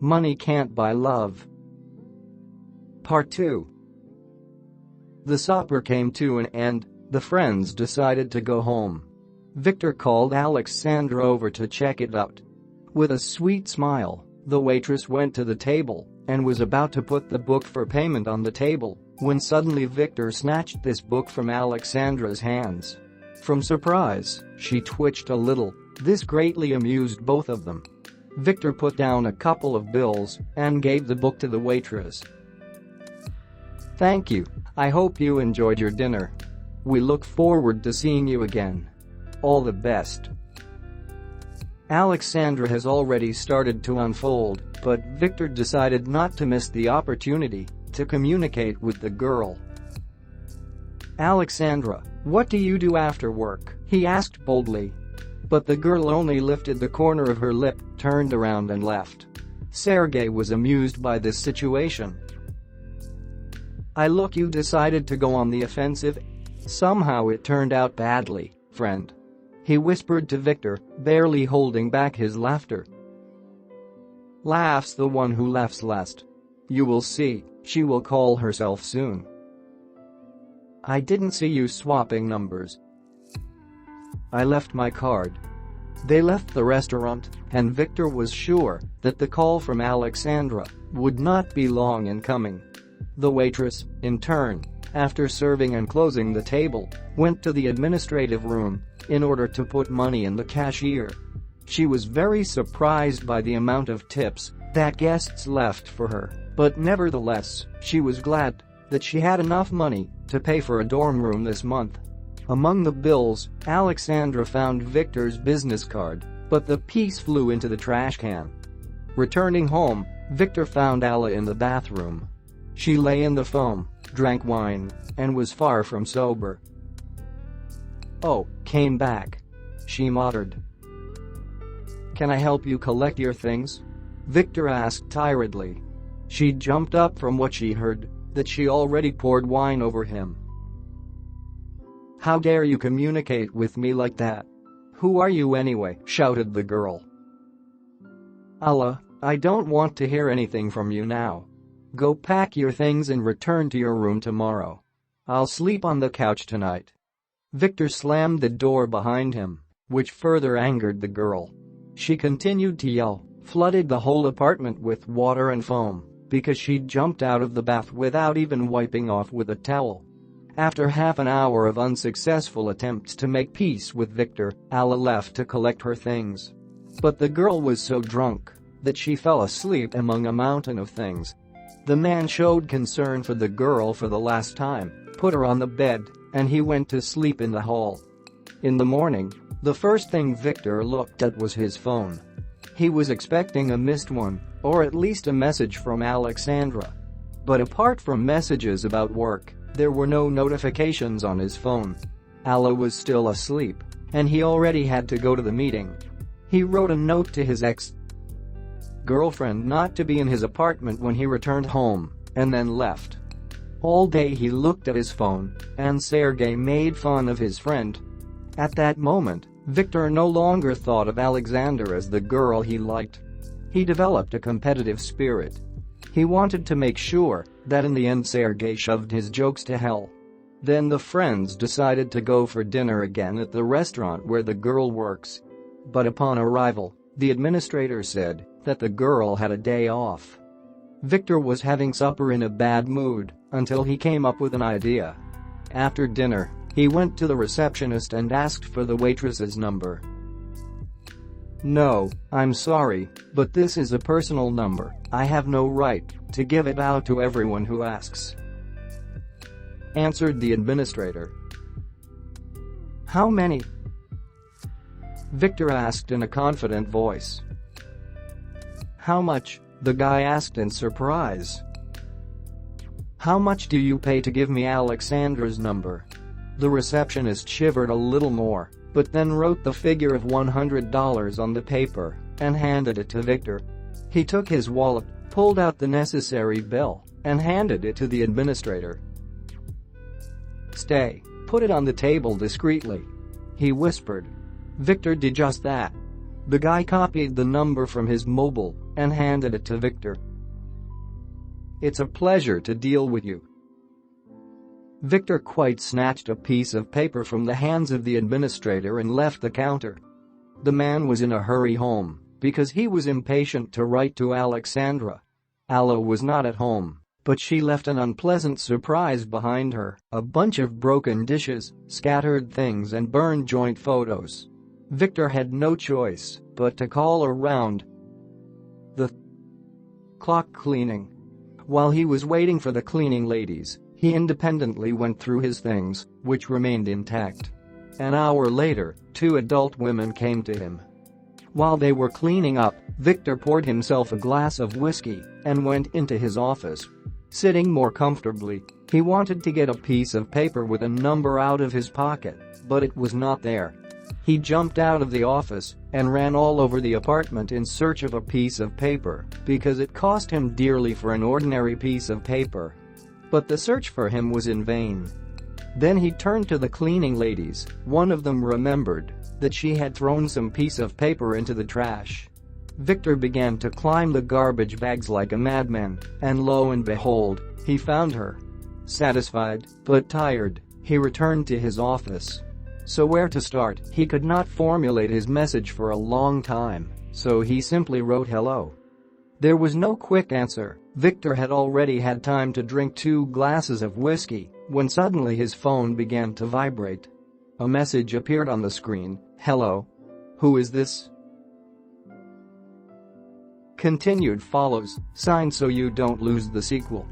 Money can't buy love. Part 2. The supper came to an end. The friends decided to go home. Victor called Alexandra over to check it out. With a sweet smile, the waitress went to the table and was about to put the book for payment on the table when suddenly Victor snatched this book from Alexandra's hands. From surprise, she twitched a little. This greatly amused both of them. Victor put down a couple of bills and gave the book to the waitress. "Thank you. I hope you enjoyed your dinner. We look forward to seeing you again. All the best." Alexandra has already started to unfold, but Victor decided not to miss the opportunity to communicate with the girl. "Alexandra, what do you do after work?" he asked boldly. But the girl only lifted the corner of her lip, turned around and left. Sergei was amused by this situation. "Look, you decided to go on the offensive. Somehow it turned out badly, friend," he whispered to Victor, barely holding back his laughter. "Laughs the one who laughs last. You will see, she will call herself soon." "I didn't see you swapping numbers." "I left my card." They left the restaurant, and Victor was sure that the call from Alexandra would not be long in coming. The waitress, in turn, after serving and closing the table, went to the administrative room in order to put money in the cashier. She was very surprised by the amount of tips that guests left for her, but nevertheless, she was glad that she had enough money to pay for a dorm room this month. Among the bills, Alexandra found Victor's business card, but the piece flew into the trash can. Returning home, Victor found Alla in the bathroom. She lay in the foam, drank wine, and was far from sober. "Oh, came back," she muttered. "Can I help you collect your things?" Victor asked tiredly. She jumped up from what she heard, that she already poured wine over him. "How dare you communicate with me like that? Who are you anyway?" shouted the girl. "Alla, I don't want to hear anything from you now. Go pack your things and return to your room tomorrow. I'll sleep on the couch tonight." Victor slammed the door behind him, which further angered the girl. She continued to yell, flooded the whole apartment with water and foam, because she'd jumped out of the bath without even wiping off with a towel. After half an hour of unsuccessful attempts to make peace with Victor, Alla left to collect her things. But the girl was so drunk that she fell asleep among a mountain of things. The man showed concern for the girl for the last time, put her on the bed, and he went to sleep in the hall. In the morning, the first thing Victor looked at was his phone. He was expecting a missed one, or at least a message from Alexandra. But apart from messages about work, there were no notifications on his phone. Alla was still asleep, and he already had to go to the meeting. He wrote a note to his ex-girlfriend not to be in his apartment when he returned home, and then left. All day he looked at his phone, and Sergei made fun of his friend. At that moment, Victor no longer thought of Alexandra as the girl he liked. He developed a competitive spirit. He wanted to make sure that in the end Sergei shoved his jokes to hell. Then the friends decided to go for dinner again at the restaurant where the girl works. But upon arrival, the administrator said that the girl had a day off. Victor was having supper in a bad mood until he came up with an idea. After dinner, he went to the receptionist and asked for the waitress's number. "No, I'm sorry, but this is a personal number. I have no right to give it out to everyone who asks," answered the administrator. "How many?" Victor asked in a confident voice. "How much?" the guy asked in surprise. "How much do you pay to give me Alexandra's number?" The receptionist shivered a little more, but then wrote the figure of $100 on the paper and handed it to Victor. He took his wallet, pulled out the necessary bill, and handed it to the administrator. "Stay, put it on the table discreetly," he whispered. Victor did just that. The guy copied the number from his mobile and handed it to Victor. "It's a pleasure to deal with you." Victor quite snatched a piece of paper from the hands of the administrator and left the counter. The man was in a hurry home because he was impatient to write to Alexandra. Alla was not at home, but she left an unpleasant surprise behind her, a bunch of broken dishes, scattered things and burned joint photos. Victor had no choice but to call around the clock cleaning. While he was waiting for the cleaning ladies, he independently went through his things, which remained intact. An hour later, 2 adult women came to him. While they were cleaning up, Victor poured himself a glass of whiskey and went into his office. Sitting more comfortably, he wanted to get a piece of paper with a number out of his pocket, but it was not there. He jumped out of the office and ran all over the apartment in search of a piece of paper because it cost him dearly for an ordinary piece of paper. But the search for him was in vain. Then he turned to the cleaning ladies. One of them remembered that she had thrown some piece of paper into the trash. Victor began to climb the garbage bags like a madman, and lo and behold, he found her. Satisfied, but tired, he returned to his office. So where to start? He could not formulate his message for a long time, so he simply wrote hello. There was no quick answer. Victor had already had time to drink 2 glasses of whiskey when suddenly his phone began to vibrate. A message appeared on the screen. "Hello? Who is this?" Continued follows, signed so you don't lose the sequel.